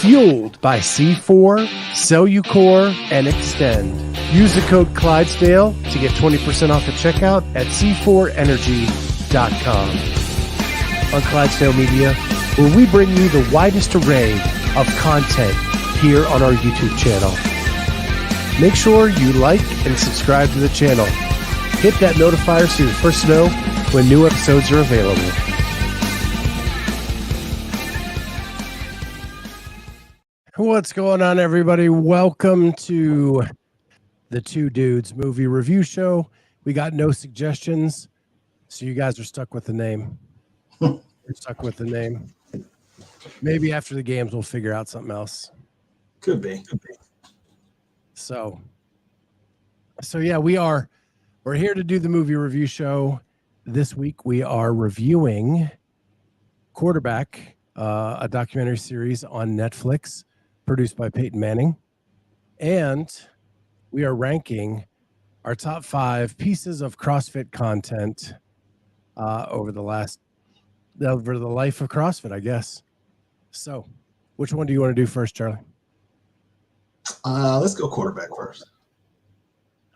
Fueled by C4, Cellucor, and Extend. Use the code Clydesdale to get 20% off at checkout at c4energy.com. On Clydesdale Media, where we bring you the widest array of content here on our YouTube channel. Make sure you like and subscribe to the channel. Hit that notifier so you're first to know when new episodes are available. What's going on, everybody? Welcome to the Two Dudes Movie Review Show. We got no suggestions, so you guys are stuck with the name. You're stuck with the name. Maybe after the games, we'll figure out something else. Could be. So yeah, we're here to do the movie review show. This week we are reviewing Quarterback, a documentary series on Netflix produced by Peyton Manning. And we are ranking our top 5 pieces of CrossFit content over the life of CrossFit, I guess. So which one do you want to do first, Charlie? Let's go quarterback first.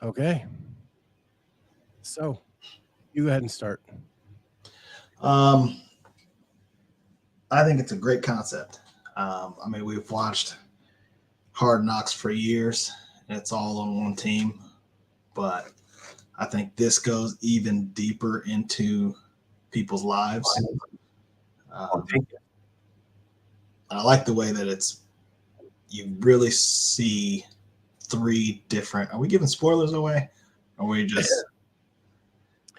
Okay. So you go ahead and start. I think it's a great concept. I mean, we've watched Hard Knocks for years, and it's all on one team. But I think this goes even deeper into people's lives. I like the way that you really see 3 different. Are we giving spoilers away? Or are we just?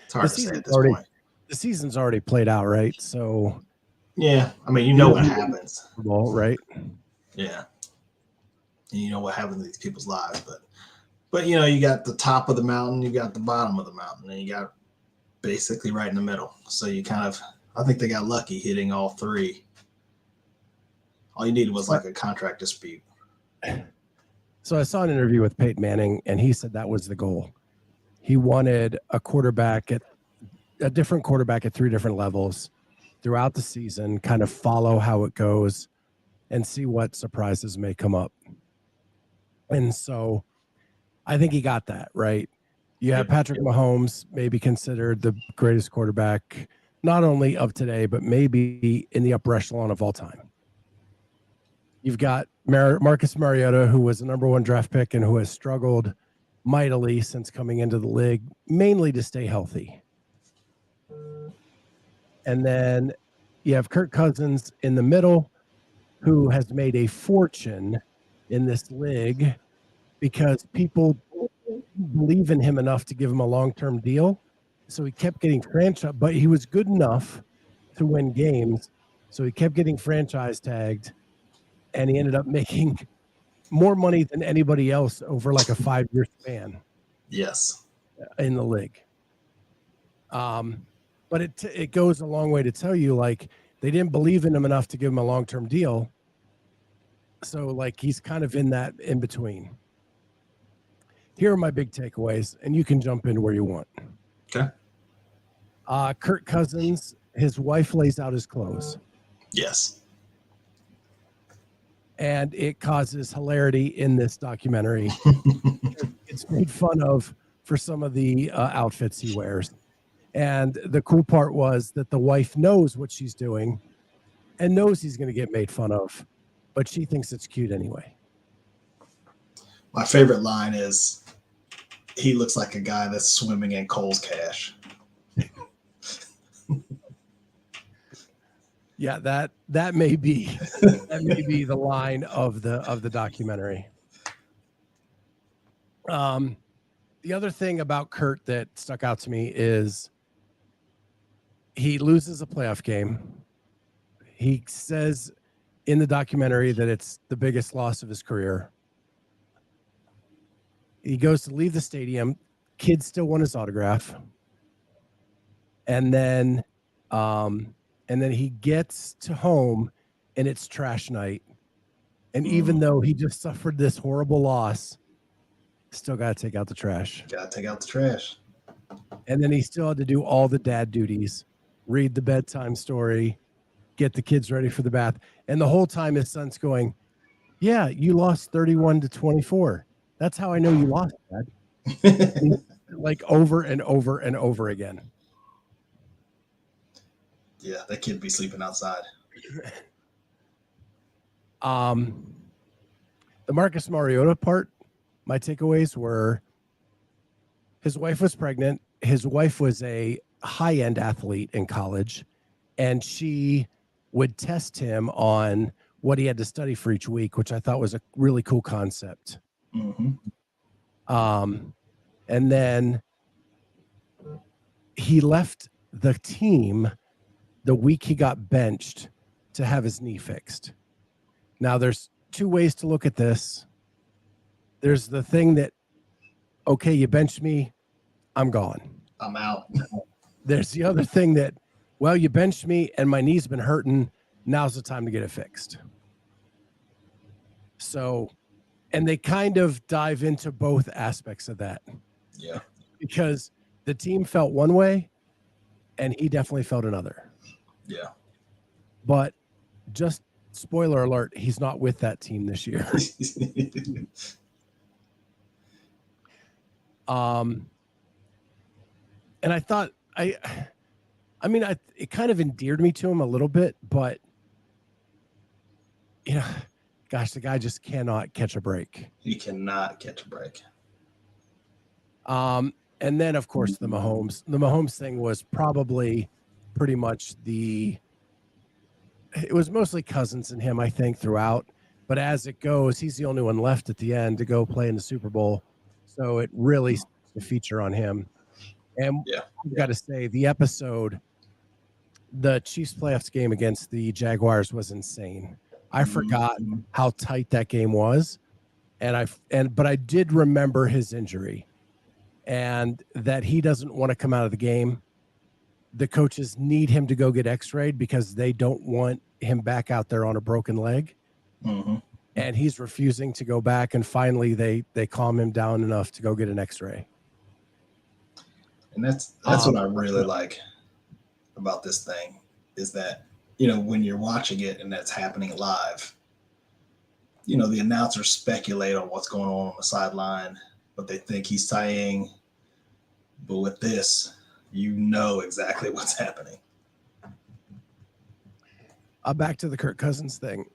It's hard to say at this point. The season's already played out, right? So. Yeah, I mean, you know what happens. Right? Yeah. And you know what happens in these people's lives, but you know, you got the top of the mountain, you got the bottom of the mountain, and you got basically right in the middle. So you I think they got lucky hitting all 3. All you needed was like a contract dispute. So I saw an interview with Peyton Manning, and he said that was the goal. He wanted a different quarterback at 3 different levels throughout the season, kind of follow how it goes and see what surprises may come up. And so I think he got that, right? You have Patrick Mahomes, maybe considered the greatest quarterback, not only of today, but maybe in the upper echelon of all time. You've got Marcus Mariota, who was the #1 draft pick and who has struggled mightily since coming into the league, mainly to stay healthy. And then you have Kirk Cousins in the middle, who has made a fortune in this league because people believe in him enough to give him a long-term deal. So he kept getting franchise, but he was good enough to win games. So he kept getting franchise tagged, and he ended up making more money than anybody else over like a 5-year span. Yes. In the league. But it goes a long way to tell you, like, they didn't believe in him enough to give him a long-term deal. So, like, he's kind of in that in between. Here are my big takeaways, and you can jump in where you want. Okay. Kirk Cousins, his wife lays out his clothes. Yes. And it causes hilarity in this documentary. It's made fun of for some of the outfits he wears. And the cool part was that the wife knows what she's doing and knows he's going to get made fun of, but she thinks it's cute anyway. My favorite line is, he looks like a guy that's swimming in Cole's cash. Yeah, that may be the line of the documentary. The other thing about Kurt that stuck out to me is he loses a playoff game. He says in the documentary that it's the biggest loss of his career. He goes to leave the stadium. Kids still want his autograph. And then he gets to home and it's trash night. And even though he just suffered this horrible loss, still got to take out the trash. Got to take out the trash. And then he still had to do all the dad duties, read the bedtime story, get the kids ready for the bath. And the whole time his son's going, Yeah, you lost 31-24. That's how I know you lost, Dad. Like over and over and over again. Yeah, that kid be sleeping outside. The Marcus Mariota part, my takeaways were his wife was pregnant. His wife was a high-end athlete in college, and she would test him on what he had to study for each week, which I thought was a really cool concept. Mm-hmm. And then he left the team the week he got benched to have his knee fixed. Now, there's two ways to look at this. There's the thing that, okay, you benched me, I'm gone. I'm out. There's the other thing that, well, you benched me and my knee's been hurting. Now's the time to get it fixed. So, and they kind of dive into both aspects of that. Yeah. Because the team felt one way and he definitely felt another. Yeah. But just spoiler alert, he's not with that team this year. And I thought it kind of endeared me to him a little bit, but you know, gosh, the guy just cannot catch a break. He cannot catch a break. And then of course the Mahomes thing was probably pretty much it was mostly Cousins and him, I think, throughout. But as it goes, he's the only one left at the end to go play in the Super Bowl. So it really starts to feature on him. And I've got to say, the Chiefs playoffs game against the Jaguars was insane. I forgot how tight that game was. But I did remember his injury and that he doesn't want to come out of the game. The coaches need him to go get x-rayed because they don't want him back out there on a broken leg. Mm-hmm. And he's refusing to go back. And finally they calm him down enough to go get an x-ray. And that's what I really like about this thing is that, when you're watching it and that's happening live, the announcers speculate on what's going on the sideline, what they think he's saying. But with this, exactly what's happening. Back to the Kirk Cousins thing.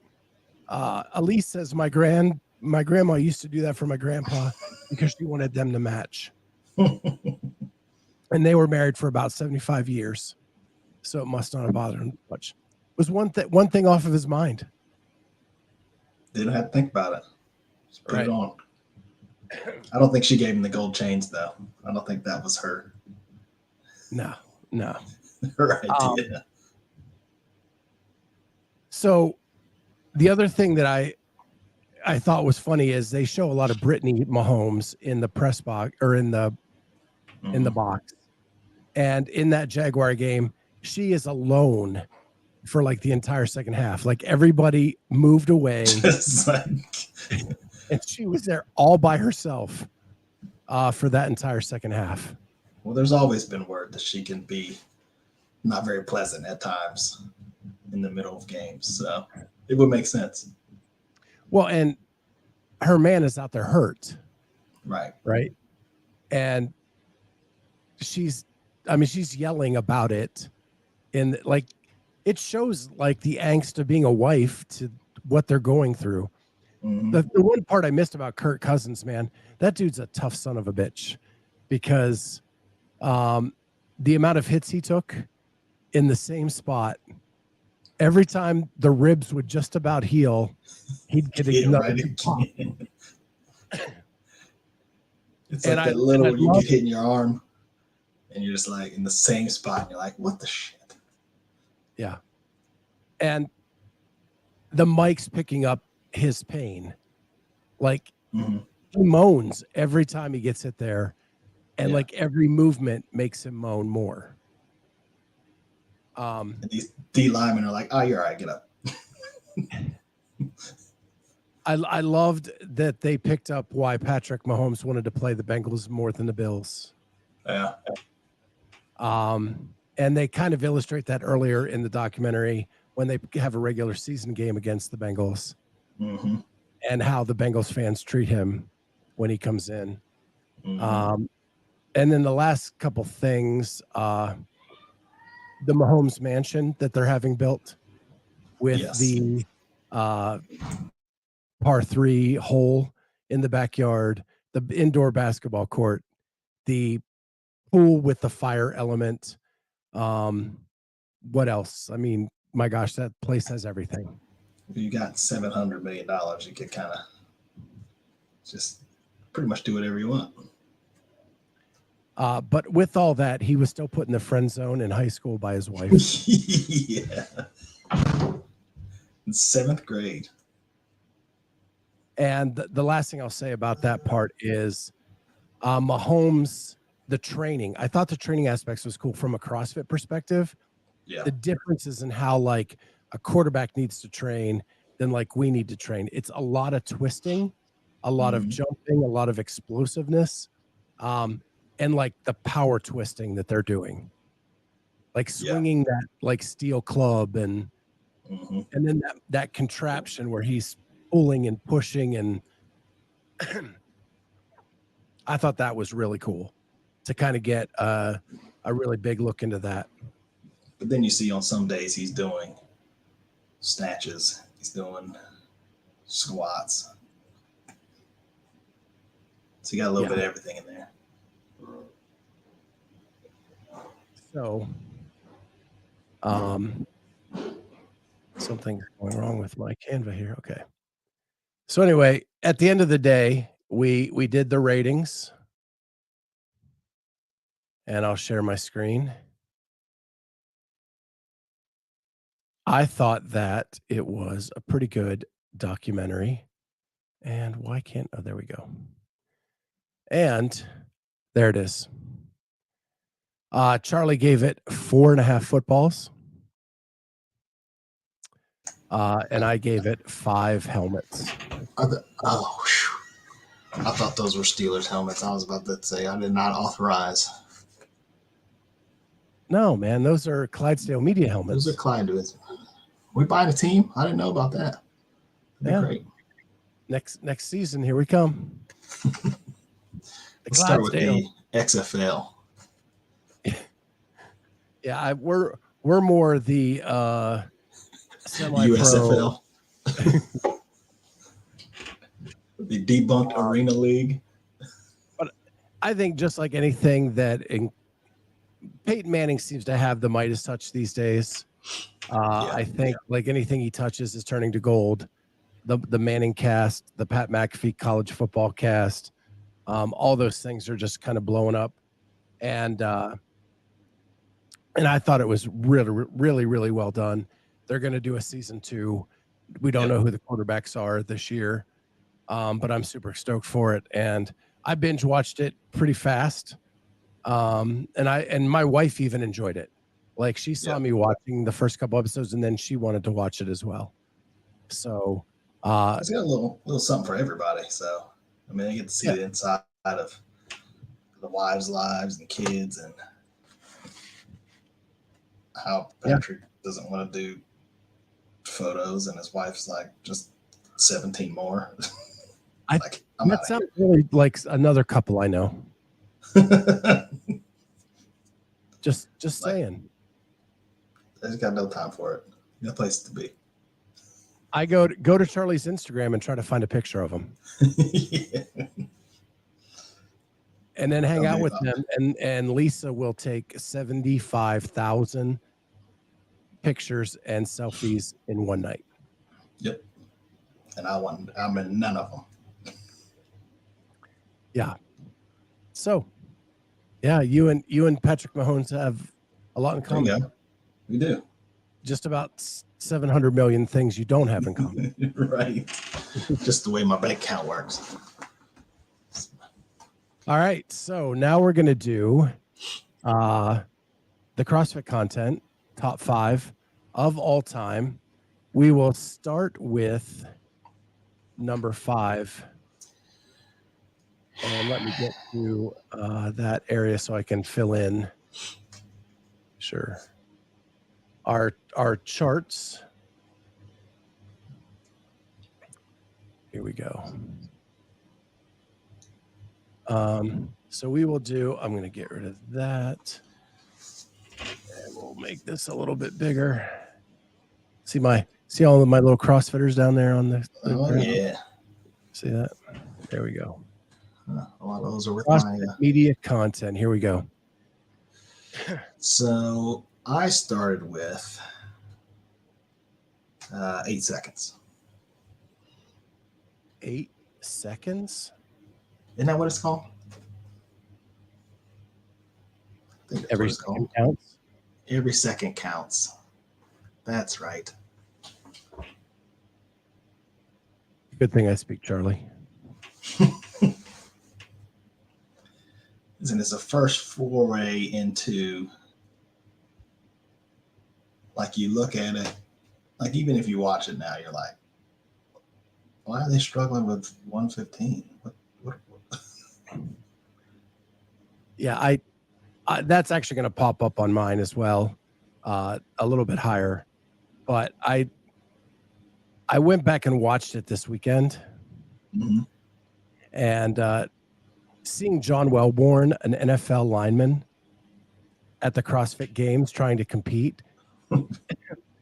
Elise says my grandma used to do that for my grandpa because she wanted them to match. And they were married for about 75 years. So it must not have bothered him much. It was one thing off of his mind. Didn't have to think about it. Just put it on. I don't think she gave him the gold chains, though. I don't think that was her. No. Her idea. So the other thing that I thought was funny is they show a lot of Brittany Mahomes in the press box or in the box. And in that Jaguar game, she is alone for like the entire second half. Like everybody moved away. And she was there all by herself for that entire second half. Well, there's always been word that she can be not very pleasant at times in the middle of games. So it would make sense. Well, and her man is out there hurt. Right. And she's yelling about it. And like, it shows like the angst of being a wife to what they're going through. Mm-hmm. The one part I missed about Kirk Cousins, man, that dude's a tough son of a bitch because the amount of hits he took in the same spot, every time the ribs would just about heal, he'd get another pop. It's like that little you get hit in your arm and you're just like in the same spot and you're like, what the shit? Yeah. And the mic's picking up his pain. Like he moans every time he gets hit there. And like every movement makes him moan more. And these D linemen are like, oh, you're all right, get up. I loved that they picked up why Patrick Mahomes wanted to play the Bengals more than the Bills. Yeah. And they kind of illustrate that earlier in the documentary when they have a regular season game against the Bengals. Mm-hmm. and how the Bengals fans treat him when he comes in. Mhm. And then the last couple things, the Mahomes mansion that they're having built with Yes. the par 3 hole in the backyard, the indoor basketball court, the pool with the fire element. What else? I mean, my gosh, that place has everything. If you got $700 million, you could kind of just pretty much do whatever you want. But with all that, he was still put in the friend zone in high school by his wife. Yeah. In 7th grade. And the last thing I'll say about that part is Mahomes, the training. I thought the training aspects was cool from a CrossFit perspective. Yeah. The differences in how like a quarterback needs to train than like we need to train. It's a lot of twisting, a lot of jumping, a lot of explosiveness, and like the power twisting that they're doing, like swinging that like steel club and then that contraption where he's pulling and pushing, and I thought that was really cool to kind of get a really big look into that. But then you see on some days he's doing snatches, he's doing squats. So you got a little bit of everything in there. So, something's going wrong with my Canva here. Okay. So anyway, at the end of the day, we did the ratings, and I'll share my screen. I thought that it was a pretty good documentary. And why can't, oh, there we go. And there it is. Charlie gave it 4.5 footballs. And I gave it 5 helmets. I thought those were Steelers helmets. I was about to say I did not authorize. No, man, those are Clydesdale Media helmets. Those are Clydesdale. We buying a team? I didn't know about that. That'd be great. Next season, here we come. Let's start with the XFL. Yeah, we're more the semi-pro. USFL. The debunked Arena League. But I think just like anything that Peyton Manning seems to have the Midas touch these days. I think like anything he touches is turning to gold. The Manning cast, the Pat McAfee college football cast, all those things are just kind of blowing up. And I thought it was really, really, really well done. They're going to do a season 2. We don't know who the quarterbacks are this year, but I'm super stoked for it. And I binge watched it pretty fast. And my wife even enjoyed it. Like she saw me watching the first couple episodes, and then she wanted to watch it as well. So it's got a little something for everybody. So I mean, I get to see the inside of the wives' lives and kids, and how Patrick doesn't want to do photos, and his wife's like, just 17 more. That sounds really like another couple I know. just saying. I just got no time for it. No place to be. I go to Charlie's Instagram and try to find a picture of him. And then hang out with them, and Lisa will take 75,000 pictures and selfies in one night. Yep. And I'm in none of them. Yeah. So, yeah, you and Patrick Mahomes have a lot in common. We do. Just about 700 million things you don't have in common. Right. Just the way my bank account works. All right. So now we're going to do the CrossFit content, top 5 of all time. We will start with number 5. And let me get to that area so I can fill in. Sure. Our charts. Here we go. So we will do, I'm going to get rid of that. And we'll make this a little bit bigger. See all of my little CrossFitters down there on the ground? Yeah. See that? There we go. A lot of those are with CrossFit media content. Here we go. So I started with 8 seconds. 8 seconds? Isn't that what it's called? I think that's Every what it's second called. counts. Every second counts. That's right. Good thing I speak Charlie. And it's a first foray into, like, you look at it, like, even if you watch it now, you're like, why are they struggling with 115? What? Yeah, I that's actually going to pop up on mine as well, a little bit higher. But I went back and watched it this weekend, and seeing John Wellborn, an NFL lineman, at the CrossFit Games trying to compete.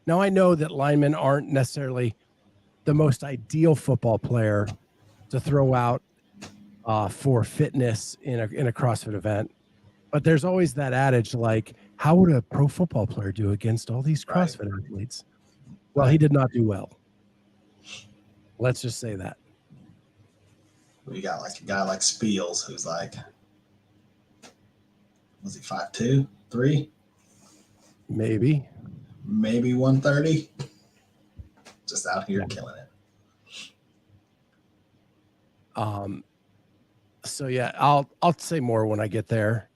Now I know that linemen aren't necessarily the most ideal football player to throw out for fitness in a CrossFit event. But there's always that adage, like, how would a pro football player do against all these CrossFit athletes? Well, he did not do well. Let's just say that. We got like a guy like Spiels, who's like, was he 5'2", 3? Maybe 130. Just out here killing it. So yeah, I'll say more when I get there.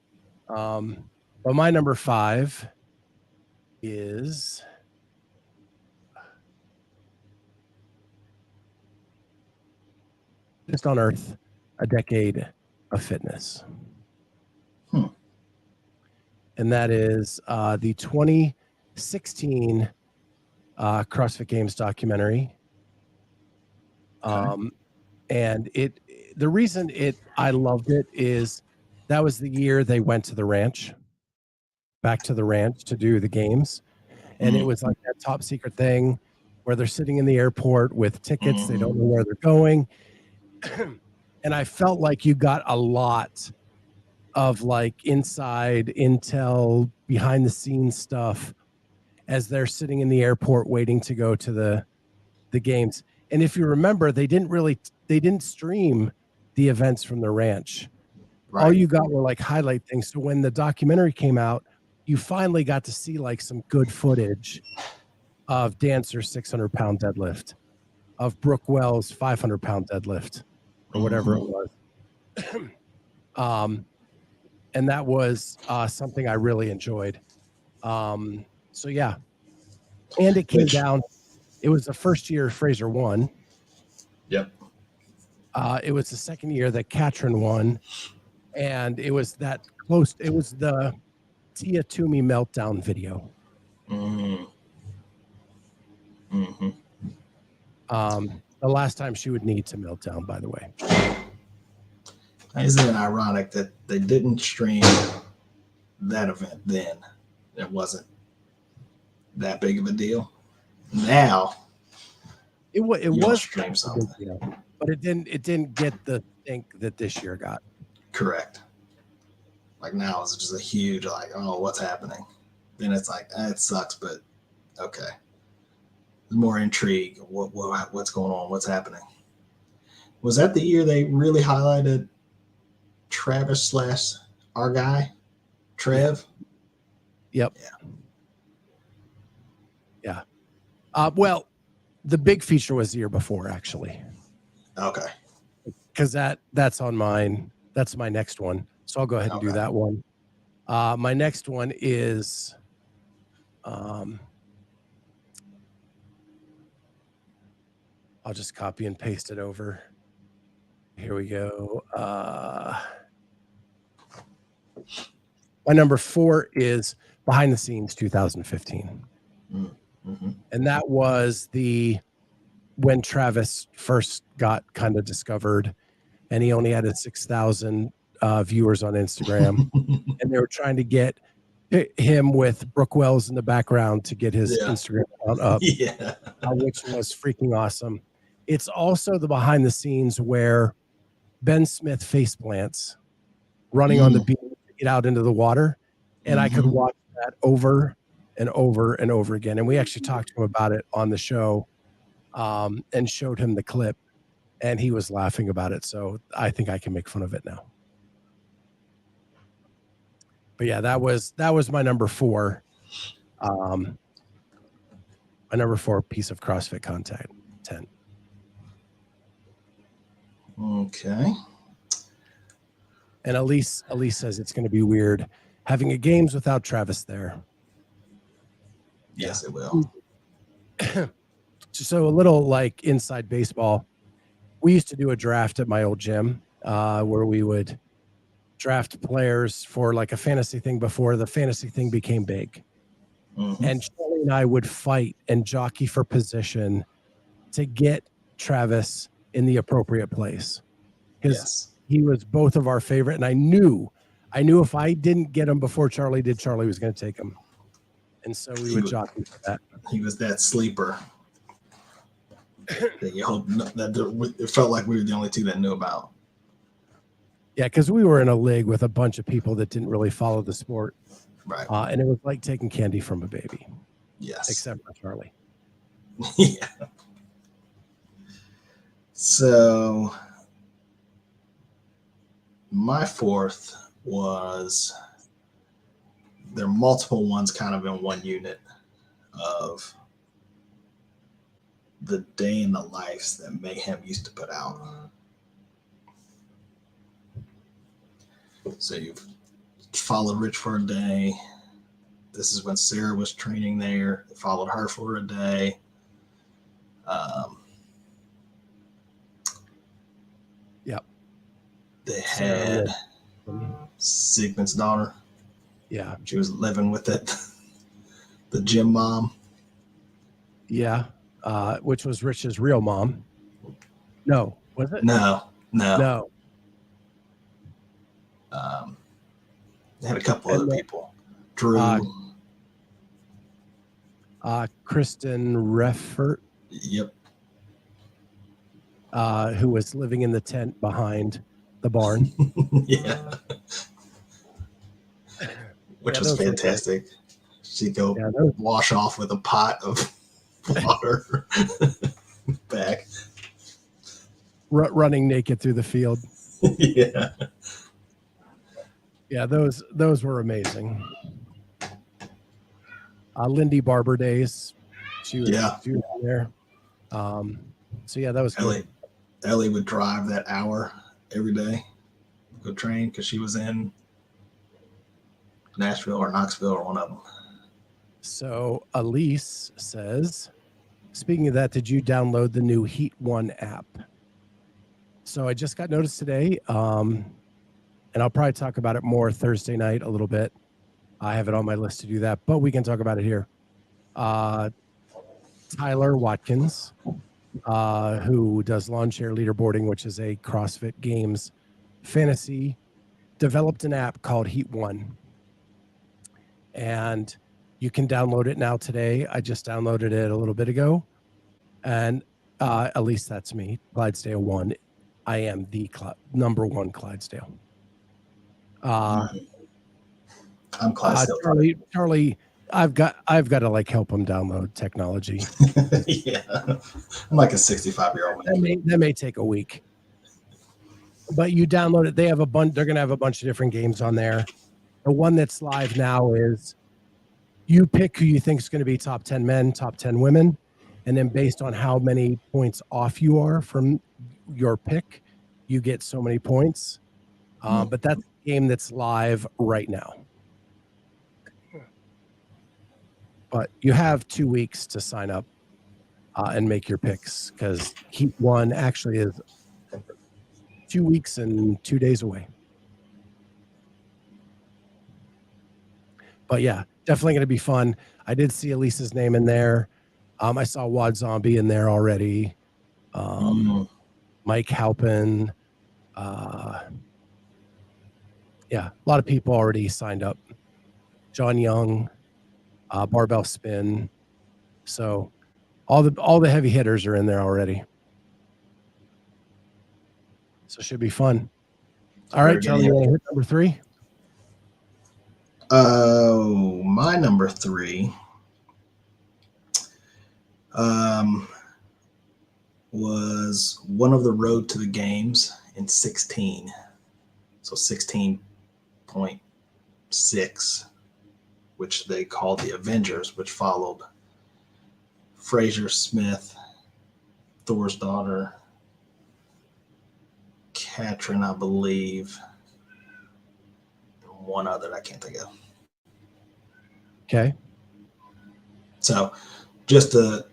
But my number 5 is Just on Earth, a decade of fitness. And that is the 2016 CrossFit Games documentary. And the reason I loved it is that was the year they went to the ranch, back to the ranch to do the games. And it was like that top secret thing where they're sitting in the airport with tickets. They don't know where they're going. And I felt like you got a lot of like inside intel, behind the scenes stuff as they're sitting in the airport waiting to go to the games. And if you remember, they didn't stream the events from the ranch. Right. All you got were like highlight things. So when the documentary came out, you finally got to see like some good footage of Dancer's 600-pound deadlift, of Brooke Wells' 500-pound deadlift, or whatever it was. And that was something I really enjoyed. So yeah. And it came down. It was the first year Fraser won. Yep. It was the second year that Katrin won. And it was that close. It was the Tia Toomey meltdown video. The last time she would need to melt down, by the way. Isn't it ironic that they didn't stream that event then? It wasn't that big of a deal. Now it was stream something, but it didn't get the stink that this year got. Correct. Like now it's just a huge like, oh, what's happening? Then it's like, it sucks, but okay. There's more intrigue. What's going on? What's happening? Was that the year they really highlighted Travis / our guy, Trev? Yep. Yeah. Well, the big feature was the year before, actually. Okay. Because that's on mine. That's my next one. So I'll go ahead and do that one. My next one is I'll just copy and paste it over. Here we go. My number 4 is Behind the Scenes 2015. And that was the when Travis first got kind of discovered, and he only had 6,000 viewers on Instagram, and they were trying to get him with Brooke Wells in the background to get his Instagram account up, which was freaking awesome. It's also the behind the scenes where Ben Smith face plants running on the beach to get out into the water, and I could watch that over and over and over again. And we actually talked to him about it on the show, and showed him the clip, and he was laughing about it. So I think I can make fun of it now. But yeah, that was my number 4. My number 4 piece of CrossFit content. Okay. And Elise says it's going to be weird having a games without Travis there. Yes, it will. So a little like inside baseball. We used to do a draft at my old gym where we would draft players for like a fantasy thing before the fantasy thing became big. And Charlie and I would fight and jockey for position to get Travis in the appropriate place. Because he was both of our favorite. And I knew if I didn't get him before Charlie did, Charlie was going to take him. And so we would jockey for that. He was that sleeper that you hope that it felt like we were the only two that knew about. Yeah, because we were in a league with a bunch of people that didn't really follow the sport. Right. And it was like taking candy from a baby. Yes. Except for Charlie. Yeah. So my 4th was, there are multiple ones kind of in one unit of the day in the lives that Mayhem used to put out. So you've followed Rich for a day. This is when Sarah was training there. They followed her for a day. Yep. They had Sigmund's daughter. Yeah. She was living with it. The gym mom. Yeah. Which was Rich's real mom. No, was it? No. They had a couple other people. Drew. Kristen Reffert. Yep. Who was living in the tent behind the barn. Yeah. Which was fantastic. She'd go wash off with a pot of water back. Running naked through the field. Yeah. Yeah, those were amazing. Lindy Barber days. She was there. So yeah, that was Ellie. good. Ellie would drive that hour every day, go train, because she was in Nashville or Knoxville or one of them. So Elise says, speaking of that, did you download the new Heat One app? So I just got notice today, and I'll probably talk about it more Thursday night a little bit. I have it on my list to do that, but we can talk about it here. Tyler Watkins, who does Lawn Chair Leaderboarding, which is a CrossFit Games fantasy, developed an app called Heat One. And you can download it now today. I just downloaded it a little bit ago. And at least that's me, Clydesdale 1. I am the number 1 Clydesdale. I'm Clydesdale. Charlie, I've got to like help him download technology. Yeah, I'm like a 65-year-old man. That may take a week, but you download it. They have a bunch. They're gonna have a bunch of different games on there. The one that's live now is you pick who you think is going to be top 10 men, top 10 women, and then based on how many points off you are from your pick, you get so many points. But that's a game that's live right now. But you have 2 weeks to sign up and make your picks, because Heat One actually is 2 weeks and 2 days away. But yeah, definitely going to be fun. I did see Elisa's name in there. I saw Wad Zombie in there already. Mike Halpin. Yeah, a lot of people already signed up. John Young, barbell spin. So all the heavy hitters are in there already. So it should be fun. All right, Charlie, you want to hit number 3? Oh, my number 3 was one of the road to the games in 16. So 16.6, which they called the Avengers, which followed Fraser Smith, Thor's daughter, Katrin, I believe, one other I can't think of. Okay. So just the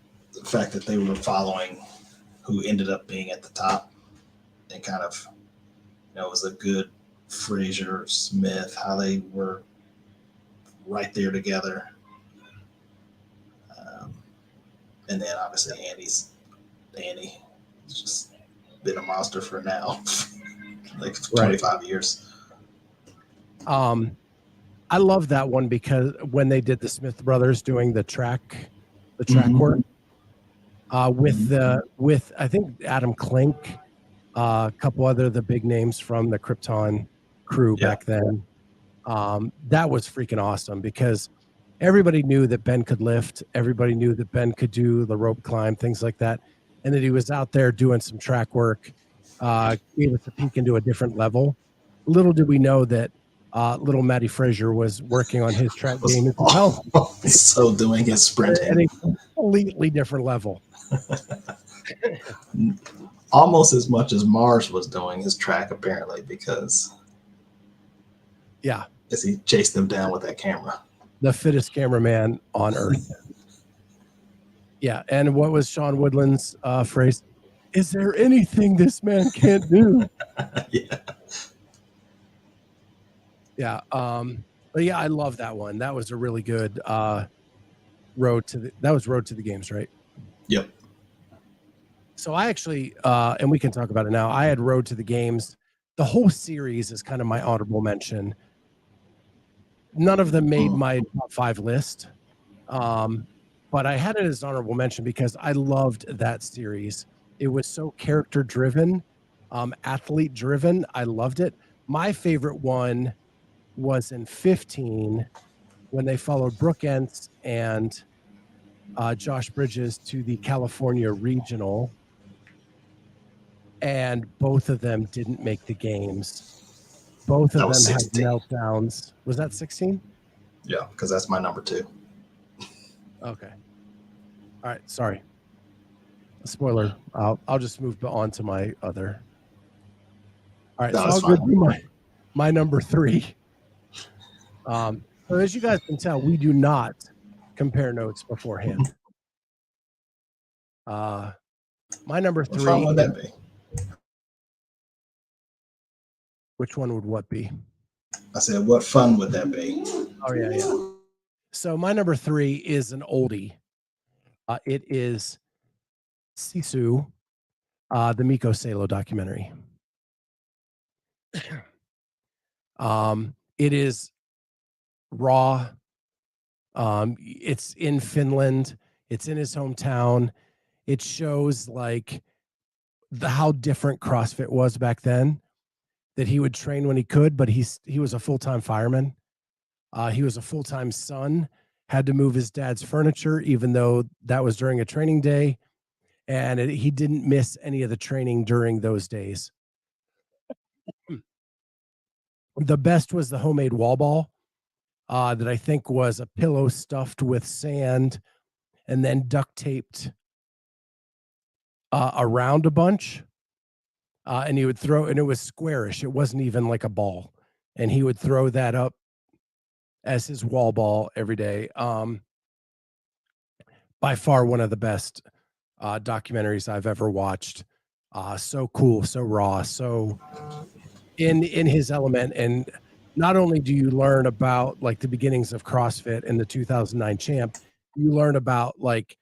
fact that they were following who ended up being at the top, and kind of, it was a good Fraser Smith, how they were right there together. And then obviously Andy has just been a monster for now, like 25 years. I love that one because when they did the Smith brothers doing the track work with I think Adam Klink, a couple other the big names from the Krypton crew back then. That was freaking awesome because everybody knew that Ben could lift. Everybody knew that Ben could do the rope climb, things like that, and that he was out there doing some track work. Gave us a peek into a different level. Little did we know that little Matty Frazier was working on his track game as well. So doing his sprinting at a completely different level. Almost as much as Mars was doing his track, apparently, because as he chased them down with that camera. The fittest cameraman on earth. Yeah, and what was Sean Woodland's phrase? Is there anything this man can't do? Yeah. But yeah, I love that one. That was a really good road to the games, right? Yep. So I actually, and we can talk about it now. I had Road to the Games. The whole series is kind of my honorable mention. None of them made my top 5 list. But I had it as honorable mention because I loved that series. It was so character driven, athlete driven. I loved it. My favorite one was in 15 when they followed Brooke Ence and Josh Bridges to the California Regional, and both of them didn't make the games. Both of them had meltdowns. Was that 16? Yeah, because that's my number 2. Okay. All right. Sorry. Spoiler. I'll just move on to my other. All right. So I'll go through my number 3. So as you guys can tell, we do not compare notes beforehand. My number 3. Which one would that be? Which one would what be? I said, what fun would that be? Oh, yeah. So my number 3 is an oldie. It is Sisu, the Miko Salo documentary. It is raw. It's in Finland. It's in his hometown. It shows like how different CrossFit was back then. That he would train when he could, but he was a full-time fireman. He was a full-time son. Had to move his dad's furniture, even though that was during a training day, and he didn't miss any of the training during those days. The best was the homemade wall ball that I think was a pillow stuffed with sand and then duct taped around a bunch. And he would throw, and it was squarish. It wasn't even like a ball. And he would throw that up as his wall ball every day. By far one of the best documentaries I've ever watched. So cool, so raw, so in his element. And not only do you learn about like the beginnings of CrossFit and the 2009 champ, you learn about like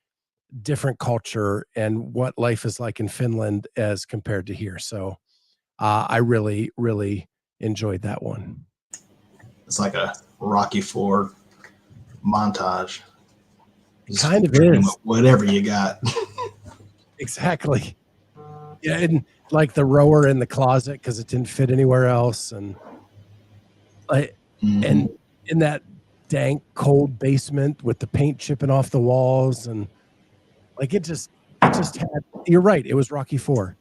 different culture and what life is like in Finland as compared to here. So I really, really enjoyed that one. It's like a Rocky Ford montage. Just kind of is. Whatever you got. Exactly. Yeah, and like the rower in the closet because it didn't fit anywhere else, and and in that dank, cold basement with the paint chipping off the walls, and like it just had. You're right. It was Rocky IV.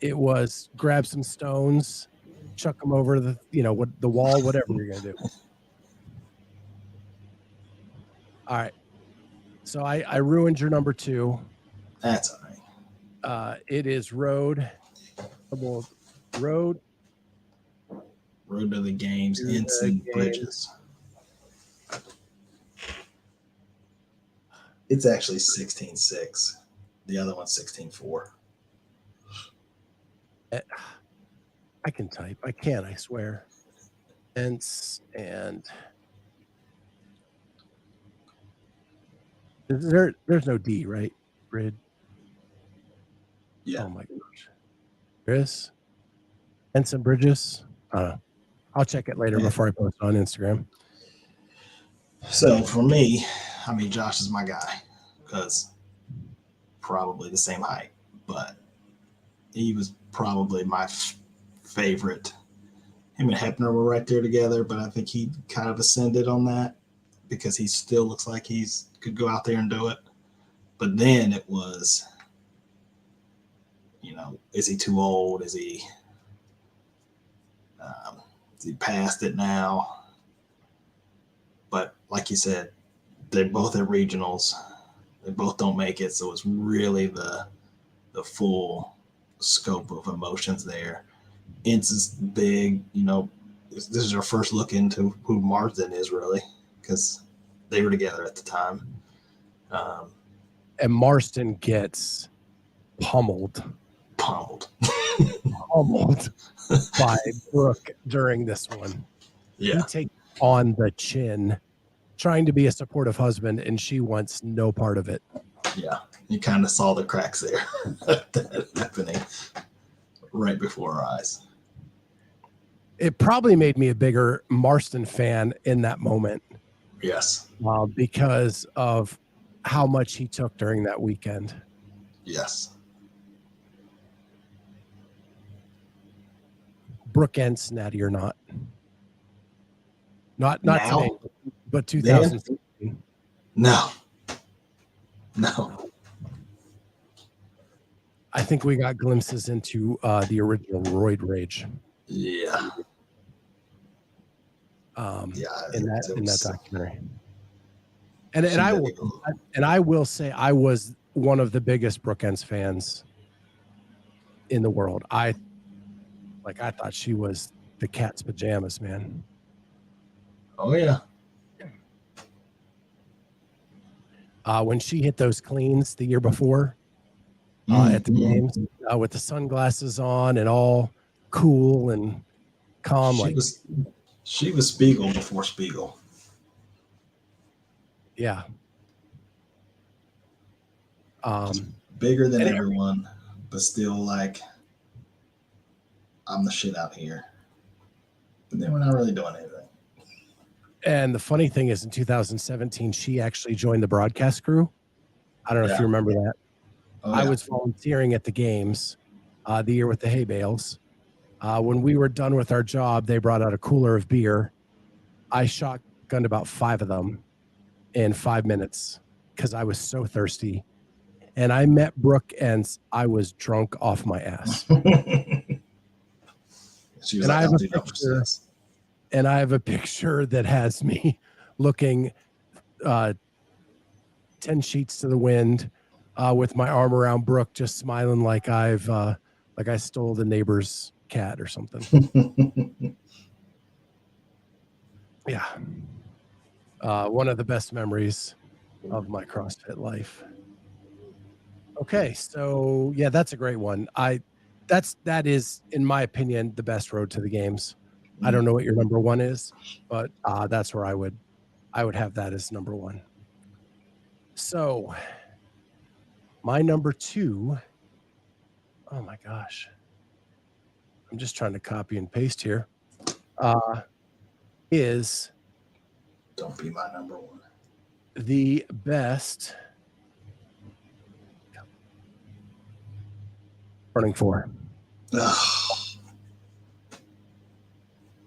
It was grab some stones, chuck them over the the wall, whatever you're gonna do. All right. So I ruined your number 2. That's all right. It is Road to the Games, Ence and Bridges. It's actually 16-6. The other one's 16-4. I can type. I can, I swear. Ence and there's no D, right? Brid. Yeah. Oh my gosh. Chris? Ence and Bridges? I don't know. I'll check it later before I post it on Instagram. So for me, I mean, Josh is my guy because probably the same height, but he was probably my favorite. Him and Hepner were right there together, but I think he kind of ascended on that because he still looks like he's could go out there and do it. But then it was, is he too old? Is he past it now? But like you said, they're both at regionals. They both don't make it, so it's really the full scope of emotions there. Ence is big, this is our first look into who Marsden is really, because they were together at the time. And Marsden gets pummeled by Brooke during this one. Yeah. He takes on the chin, trying to be a supportive husband, and she wants no part of it. Yeah, you kind of saw the cracks there happening right before our eyes. It probably made me a bigger Marsden fan in that moment. Yes. Because of how much he took during that weekend. Yes. Brooke Ence, natty or not? Not now? Today, but 2016. No. I think we got glimpses into the original Roid Rage. Yeah. In that documentary. And I will say I was one of the biggest Brooke Ence fans in the world. I thought she was the cat's pajamas, man. Oh yeah. When she hit those cleans the year before at the games with the sunglasses on and all cool and calm, she was Spiegel before Spiegel. Yeah. Bigger than everyone, but still like, I'm the shit out here. But then we're not really doing anything. And the funny thing is, in 2017, she actually joined the broadcast crew. I don't know if you remember that. Oh, I was volunteering at the games the year with the hay bales. When we were done with our job, they brought out a cooler of beer. I shotgunned about 5 of them in 5 minutes because I was so thirsty. And I met Brooke Ence. I was drunk off my ass. She was I have a picture that has me looking 10 sheets to the wind with my arm around Brooke, just smiling like I stole the neighbor's cat or something. Yeah. One of the best memories of my CrossFit life. Okay, so yeah, that's a great one. That is, in my opinion, the best road to the games. I don't know what your number 1 is, but that's where I would have that as number 1. So My number 2. Oh my gosh. I'm just trying to copy and paste here. Is Don't be my number 1. the best running 4. Ugh,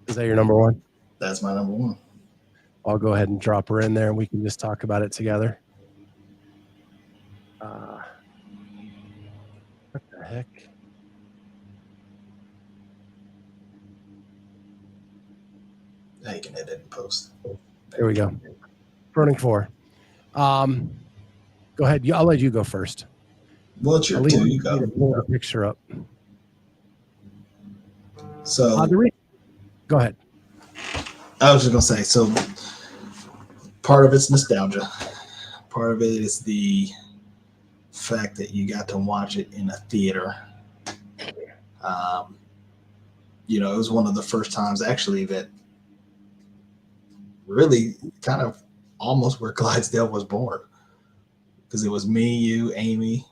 Is that your number 1? that's my number 1. I'll go ahead and drop her in there and we can just talk about it together. What the heck? Now you can edit and post. There we go. Running 4. Go ahead. I'll let you go first. Well, it's your I'll 2. You go. pull the picture up. So go ahead. I was just gonna say, so part of it's nostalgia. Part of it is the fact that you got to watch it in a theater. You know, it was one of the first times actually that really kind of almost where Clydesdale was born, because it was me, you, Amy,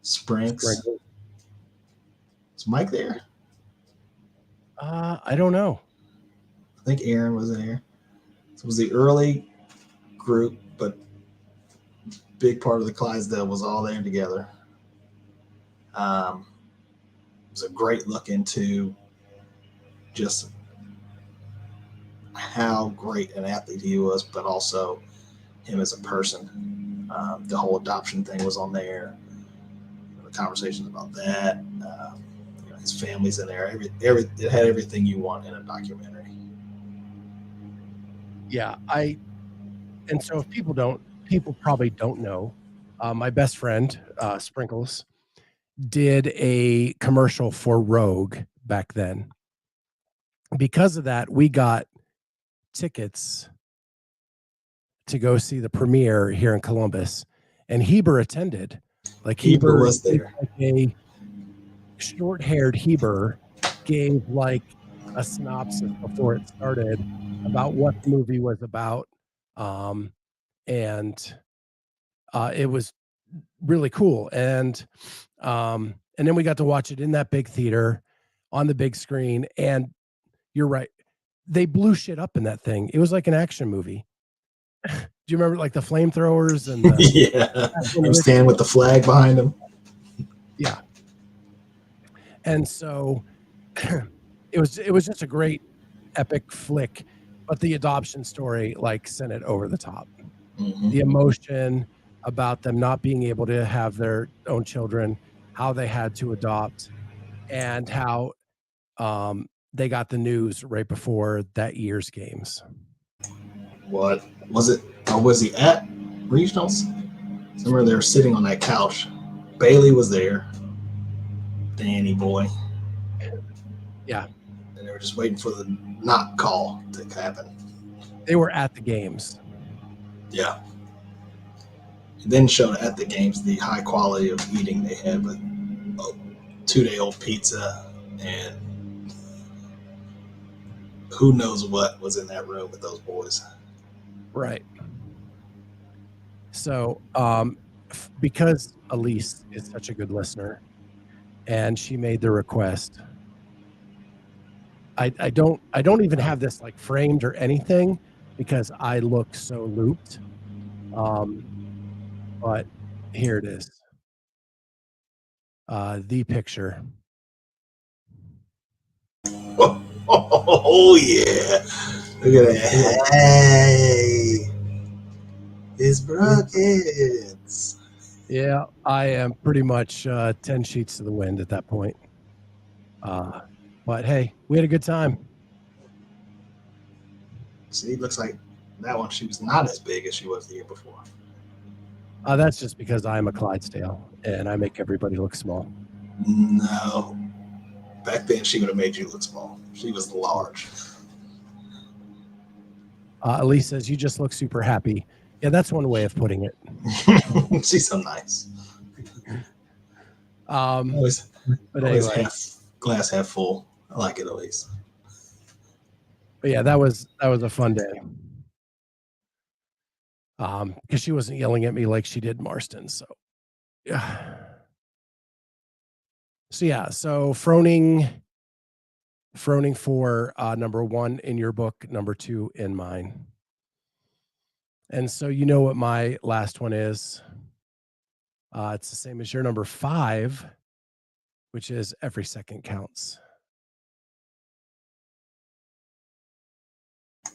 Sprinks. Is Mike there? I don't know. I think Aaron was there. So it was the early group, but big part of the Clydesdale was all there together. It was a great look into just how great an athlete he was, but also him as a person. The whole adoption thing was on there. The conversations about that. You know, his family's in there. It had everything you want in a documentary. Yeah, and so if people probably don't know, my best friend, Sprinkles, did a commercial for Rogue back then. Because of that, we got tickets to go see the premiere here in Columbus, and Heber attended. Like Heber was there. Like a short-haired Heber gave like a synopsis before it started about what the movie was about, and it was really cool. And then we got to watch it in that big theater on the big screen. And you're right, they blew shit up in that thing. It was like an action movie. Do you remember like the flamethrowers and yeah, I'm standing with the flag behind him. Yeah. And so it was just a great epic flick, but the adoption story like sent it over the top. Mm-hmm. The emotion about them not being able to have their own children, how they had to adopt, and how they got the news right before that year's games. What was it? Or was he at regionals? Somewhere they were sitting on that couch. Bailey was there. Danny boy. Yeah. And they were just waiting for the knock call to happen. They were at the games. Yeah. It then showed at the games the high quality of eating they had with a 2-day-old pizza and who knows what was in that room with those boys. Right. So, because Elise is such a good listener and she made the request, I don't even have this like framed or anything because I look so looped. But here it is. The picture. Oh yeah. Look at that. Hey. It's Brooke Ence. Yeah, I am pretty much 10 sheets to the wind at that point. But hey, we had a good time. See, looks like that one she was not as big as she was the year before. That's just because I'm a Clydesdale and I make everybody look small. No. Back then she would have made you look small. She was large. Elise says, you just look super happy. Yeah, that's one way of putting it. She's so nice. Always anyway. Glass half full. I like it at least. But yeah, that was a fun day. because she wasn't yelling at me like she did Marston. So, yeah. So yeah, so Froning for number 1 in your book, number 2 in mine. And so you know what my last one is. It's the same as your number 5, which is Every Second Counts. I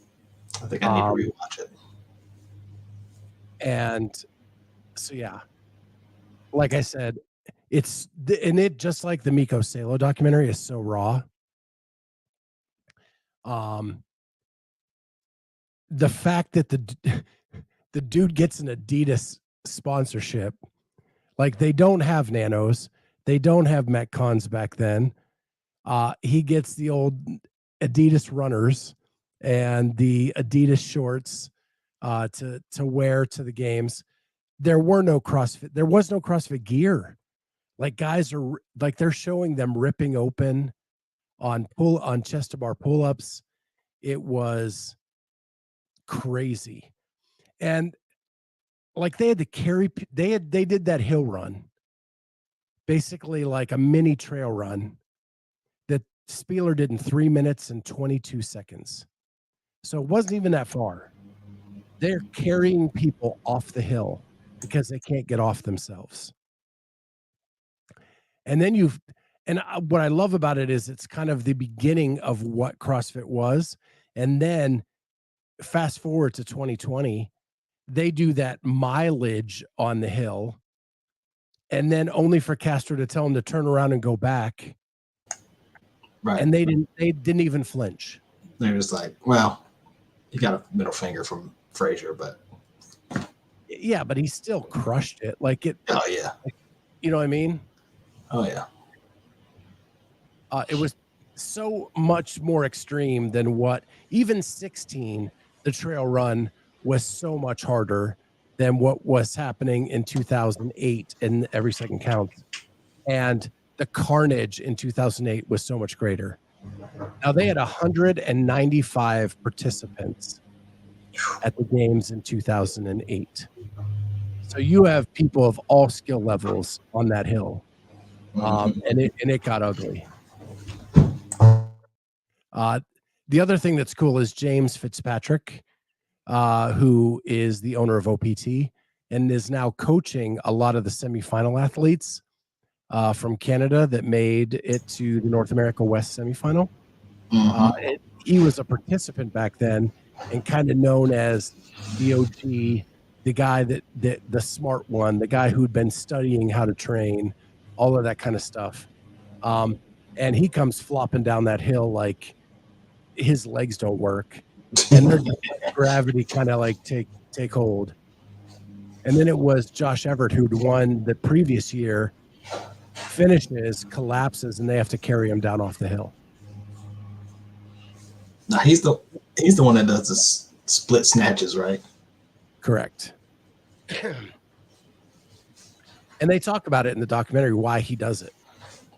think I need to rewatch it. And so yeah, like I said, it just like the Miko Salo documentary is so raw. The fact that the dude gets an Adidas sponsorship, like they don't have Nanos, they don't have Metcons back then. He gets the old Adidas runners and the Adidas shorts to wear to the games. There was no CrossFit gear. Like guys are like they're showing them ripping open on chest to bar pull-ups. It was crazy. And like they had to carry they did that hill run, basically like a mini trail run that Spieler did in 3 minutes and 22 seconds. So it wasn't even that far. They're carrying people off the hill because they can't get off themselves. And then what I love about it is it's kind of the beginning of what CrossFit was. And then fast forward to 2020, they do that mileage on the hill. And then only for Castro to tell them to turn around and go back. Right. And they didn't even flinch. They're just like, well, he got a middle finger from Frazier, but yeah, but he still crushed it. Like it. Oh yeah. You know what I mean? Oh yeah. It was so much more extreme than what even 16, the trail run was so much harder than what was happening in 2008 in Every Second Counts. And the carnage in 2008 was so much greater. Now they had 195 participants at the games in 2008. So you have people of all skill levels on that hill. And it got ugly. The other thing that's cool is James Fitzpatrick, who is the owner of OPT and is now coaching a lot of the semifinal athletes from Canada that made it to the North America West semifinal. He was a participant back then and kind of known as the OG, the guy that the smart one, the guy who'd been studying how to train, all of that kind of stuff. And he comes flopping down that hill like his legs don't work, and there's gravity kind of like take hold. And then it was Josh Everett who'd won the previous year, finishes, collapses, and they have to carry him down off the hill. Now he's the one that does the split snatches, right? Correct. And they talk about it in the documentary why he does it.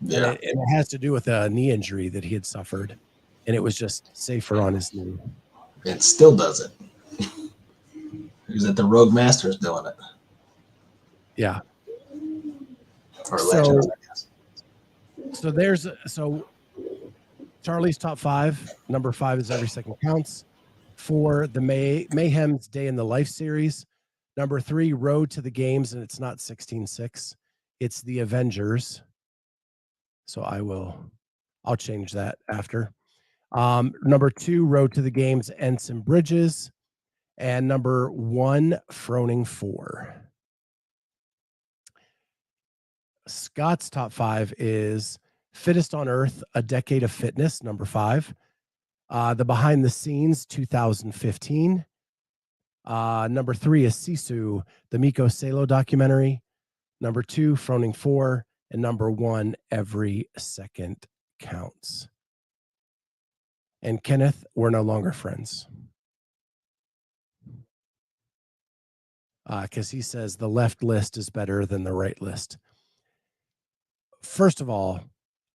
Yeah. And it has to do with a knee injury that he had suffered, and it was just safer on his knee. It still does it. He's at the Rogue Masters doing it. Yeah. Or Legends, I guess. So Charlie's top 5. Number 5 is Every Second Counts. For the Mayhem's Day in the Life series. Number 3, Road to the Games, and it's not 16-6. It's the Avengers. So I'll change that after. Number 2, Road to the Games, Ensign Bridges. And number 1, Froning 4. Scott's top 5 is Fittest on Earth, A Decade of Fitness, number 5. The Behind the Scenes, 2015. Number 3 is Sisu, the Miko Salo documentary. Number 2, Froning 4. And number 1, Every Second Counts. And Kenneth, we're no longer friends. Because he says the left list is better than the right list. First of all,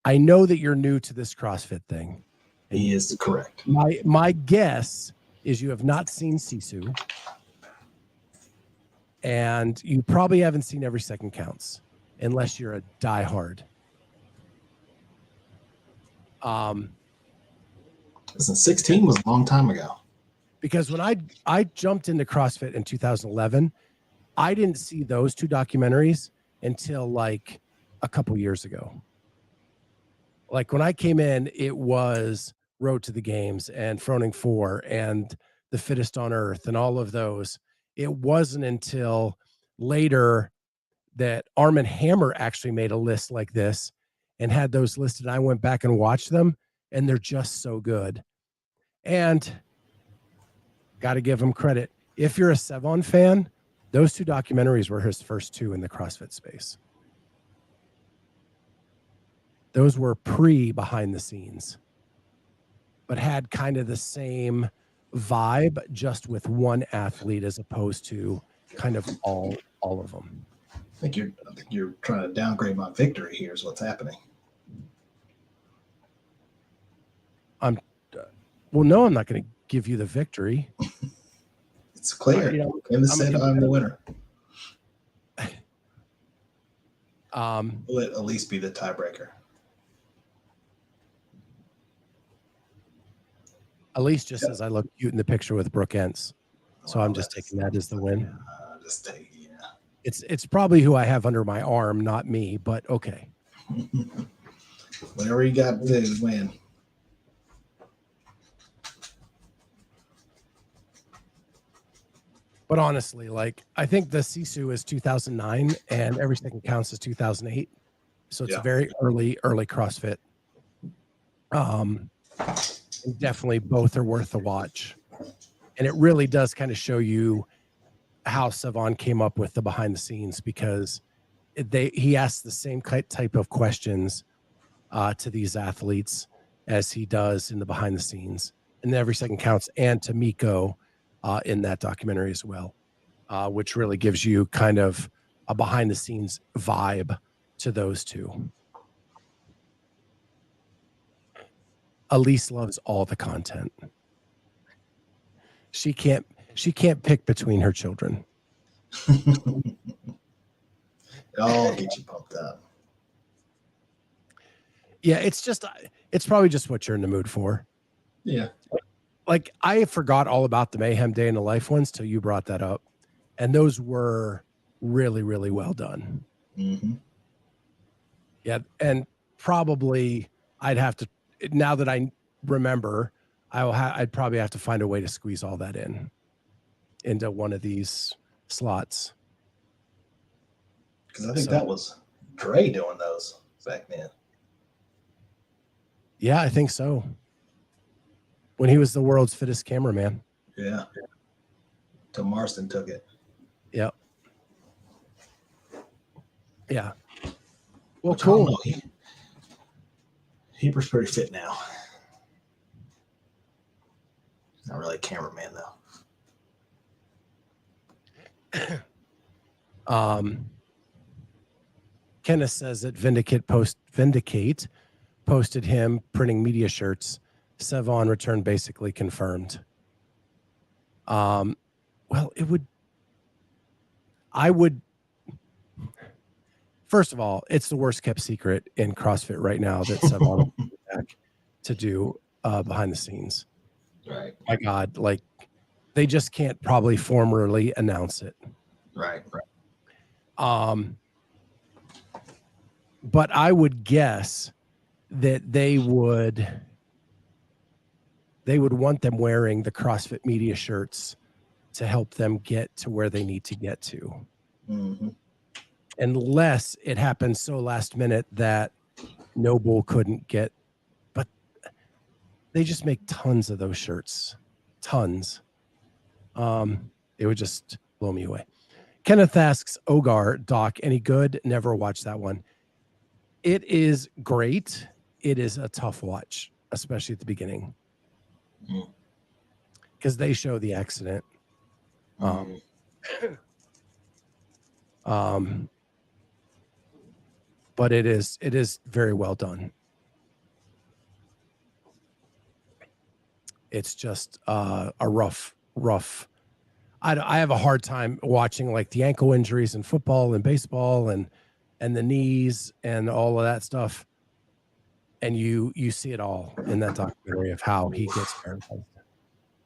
I know that you're new to this CrossFit thing. He is correct. My guess is you have not seen Sisu. and you probably haven't seen Every Second Counts unless you're a diehard. Listen, 16 was a long time ago. Because when I jumped into CrossFit in 2011, I didn't see those two documentaries until like a couple years ago. Like when I came in, it was Road to the Games and Froning 4 and The Fittest on Earth and all of those. It wasn't until later that Arm & Hammer actually made a list like this and had those listed. I went back and watched them, and they're just so good. And got to give him credit. If you're a Sevon fan, those two documentaries were his first two in the CrossFit space. Those were behind the scenes, but had kind of the same vibe, just with one athlete as opposed to kind of all of them. I think you're trying to downgrade my victory here is what's happening. Well, no, I'm not going to give you the victory. It's clear. Ken said I'm the winner. Will it at least be the tiebreaker? At least just as I look cute in the picture with Brooke Ence. So I'm just taking that as the win. It's probably who I have under my arm, not me, but okay. Whatever you got to do, win. But honestly, like, I think the Sisu is 2009 and Every Second Counts is 2008. So it's a very early CrossFit. Definitely both are worth a watch. And it really does kind of show you how Sevon came up with the behind the scenes, because he asked the same type of questions to these athletes as he does in the behind the scenes, and Every Second Counts, and to Miko in that documentary as well, which really gives you kind of a behind the scenes vibe to those two. Elise loves all the content. She can't pick between her children. I'll get you pumped up. Yeah, it's probably just what you're in the mood for. Yeah. Like, I forgot all about the Mayhem Day in the Life ones till you brought that up. And those were really, really well done. Mm-hmm. Yeah. And probably I'd have to, now that I remember, I'd probably have to find a way to squeeze all that into one of these slots. Because I think that was Dre doing those back then. Yeah, I think so. When he was the world's fittest cameraman. Yeah. Till Marston took it. Yep. Yeah. Well, which, cool. Heber's pretty fit now. Not really a cameraman though. Kenneth says that Vindicate posted him printing media shirts. Sevon return basically confirmed. Well, I would. First of all, it's the worst kept secret in CrossFit right now that Sevon will be back to do behind the scenes. Right. My God, like, they just can't probably formally announce it. Right. But I would guess that they would want them wearing the CrossFit media shirts to help them get to where they need to get to. Mm-hmm. Unless it happens so last minute that Noble couldn't get, but they just make tons of those shirts. Tons. It would just blow me away. Kenneth asks, Ogar, Doc, any good? Never watched that one. It is great. It is a tough watch, especially at the beginning. Because they show the accident. But it is very well done. It's just a rough. I have a hard time watching like the ankle injuries in football and baseball and the knees and all of that stuff. And you see it all in that documentary of how he gets paralyzed.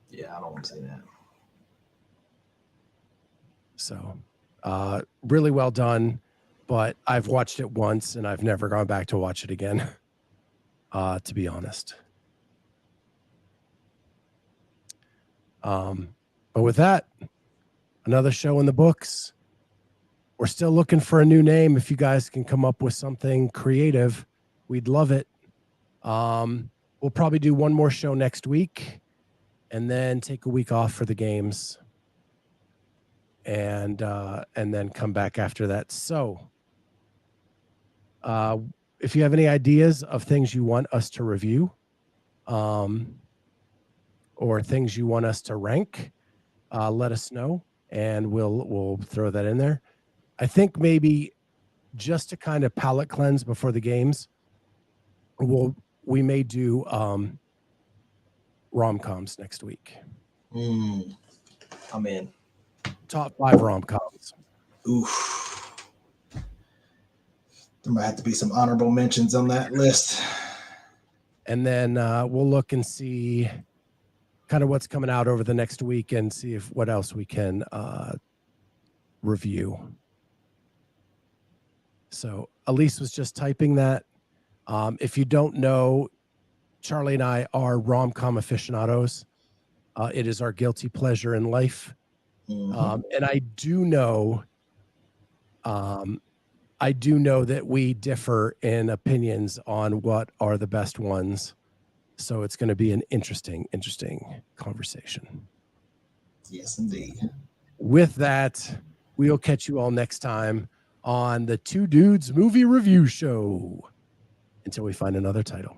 Yeah, I don't want to see that. So really well done, but I've watched it once and I've never gone back to watch it again, to be honest. But with that, another show in the books. We're still looking for a new name. If you guys can come up with something creative, we'd love it. We'll probably do one more show next week and then take a week off for the games and then come back after that. So if you have any ideas of things you want us to review, or things you want us to rank, let us know and we'll throw that in there. I think maybe just to kind of palate cleanse before the games, we may do rom-coms next week. I'm in. Top 5 rom-coms. Oof. There might have to be some honorable mentions on that list. And then we'll look and see kind of what's coming out over the next week and see if what else we can review. So Elise was just typing that. If you don't know, Charlie and I are rom-com aficionados. It is our guilty pleasure in life. And I do know that we differ in opinions on what are the best ones. So it's going to be an interesting conversation. Yes, indeed. With that, we'll catch you all next time on the Two Dudes Movie Review Show until we find another title.